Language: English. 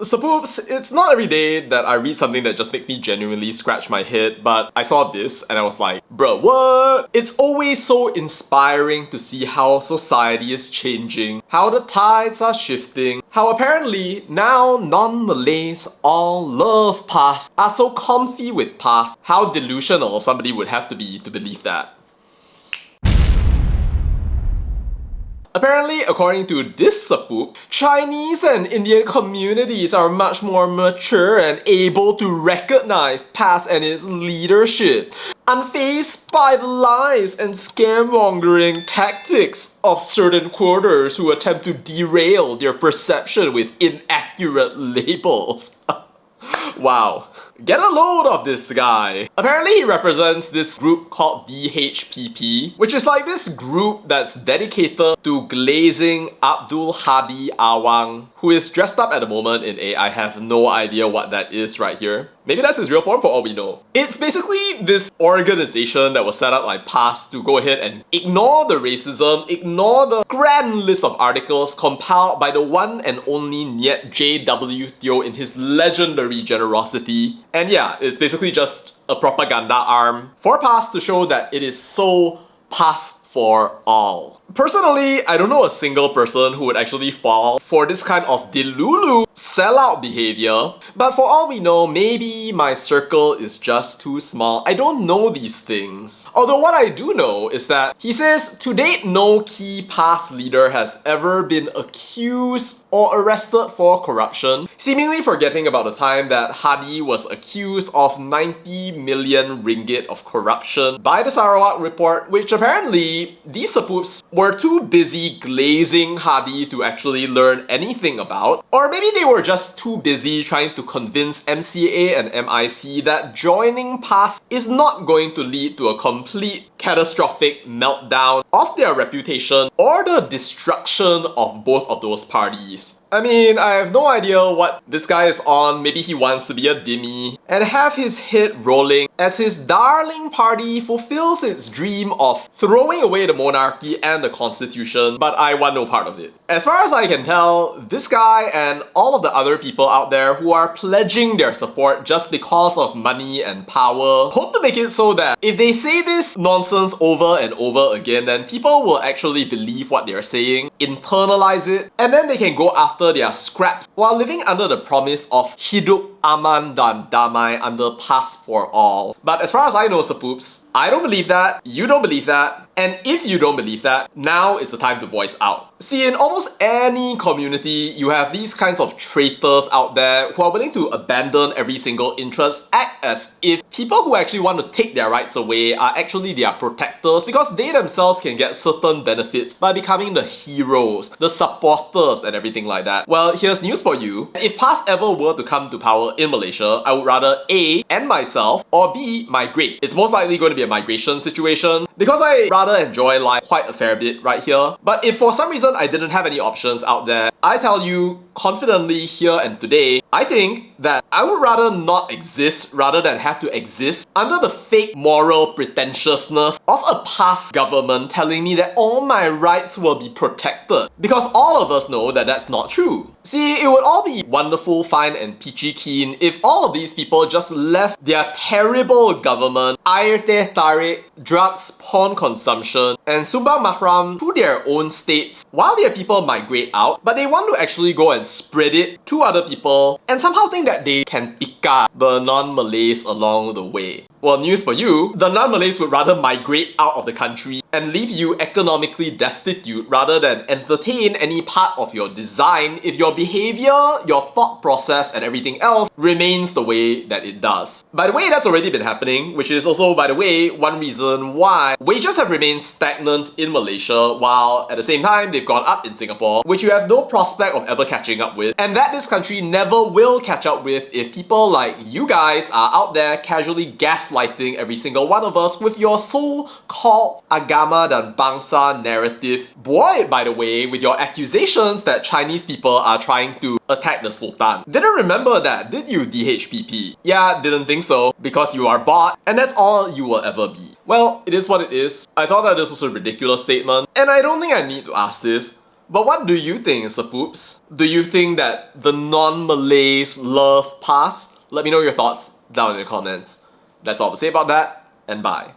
So poops, it's not every day that I read something that just makes me genuinely scratch my head, but I saw this and I was like, bruh, what? It's always so inspiring to see how society is changing, how the tides are shifting, how apparently now non-Malays all love PAS, are so comfy with PAS, how delusional somebody would have to be to believe that. Apparently, according to this sapoop, Chinese and Indian communities are much more mature and able to recognize PAS and its leadership, unfazed by the lies and scaremongering tactics of certain quarters who attempt to derail their perception with inaccurate labels. Wow. Get a load of this guy. Apparently he represents this group called DHPP, which is like this group that's dedicated to glazing Abdul Hadi Awang, who is dressed up at the moment in I have no idea what that is right here. Maybe that's his real form for all we know. It's basically this organization that was set up by PAS to go ahead and ignore the racism, ignore the grand list of articles compiled by the one and only Niet J.W. Teo in his legendary generosity. And yeah, it's basically just a propaganda arm for PAS to show that it is so PAS for all. Personally, I don't know a single person who would actually fall for this kind of delulu sellout behavior, but for all we know, maybe my circle is just too small. I don't know these things. Although what I do know is that he says to date no key PAS leader has ever been accused or arrested for corruption, seemingly forgetting about the time that Hadi was accused of 90 million ringgit of corruption by the Sarawak Report, which apparently these sapoops were too busy glazing Hadi to actually learn anything about, or maybe they were just too busy trying to convince MCA and MIC that joining PAS is not going to lead to a complete catastrophic meltdown of their reputation or the destruction of both of those parties. I mean, I have no idea what this guy is on. Maybe he wants to be a dhimmi and have his head rolling as his darling party fulfills its dream of throwing away the monarchy and the constitution, but I want no part of it. As far as I can tell, this guy and all of the other people out there who are pledging their support just because of money and power hope to make it so that if they say this nonsense over and over again, then people will actually believe what they're saying, internalize it, and then they can go after their scraps while living under the promise of hidup aman dan damai under PAS for all. But as far as I know, sapoops, I don't believe that, you don't believe that, and if you don't believe that, now is the time to voice out. See, in almost any community, you have these kinds of traitors out there who are willing to abandon every single interest, act as if people who actually want to take their rights away are actually their protectors because they themselves can get certain benefits by becoming the heroes, the supporters, and everything like that. Well, here's news for you. If PAS ever were to come to power in Malaysia, I would rather A, end myself, or B, migrate. It's most likely going to be a migration situation because I rather enjoy life quite a fair bit right here. But if for some reason I didn't have any options out there, I tell you confidently here and today, I think that I would rather not exist rather than have to exist under the fake moral pretentiousness of a PAS government telling me that all my rights will be protected. Because all of us know that that's not true. See, it would all be wonderful, fine and peachy keen if all of these people just left their terrible government, air teh tarik, drugs, porn consumption, and sumbang mahram to their own states while their people migrate out, but they want to actually go and spread it to other people and somehow think that they can pick up the non-Malays along the way. Well, news for you, the non-Malays would rather migrate out of the country and leave you economically destitute rather than entertain any part of your design if your behavior, your thought process and everything else remains the way that it does. By the way, that's already been happening, which is also, by the way, one reason why wages have remained stagnant in Malaysia while at the same time they've gone up in Singapore, which you have no prospect of ever catching up with, and that this country never will catch up with if people like you guys are out there casually gaslighting every single one of us with your so-called agama dan bangsa narrative, buoyed by the way with your accusations that Chinese people are trying to attack the Sultan. Didn't remember that, did you, DHPP? Yeah, didn't think so, because you are bought, and that's all you will ever be. Well, it is what it is. I thought that this was a ridiculous statement, and I don't think I need to ask this, But what do you think, Sapoops? Do you think that the non-Malays love PAS? Let me know your thoughts down in the comments. That's all to say about that, and bye.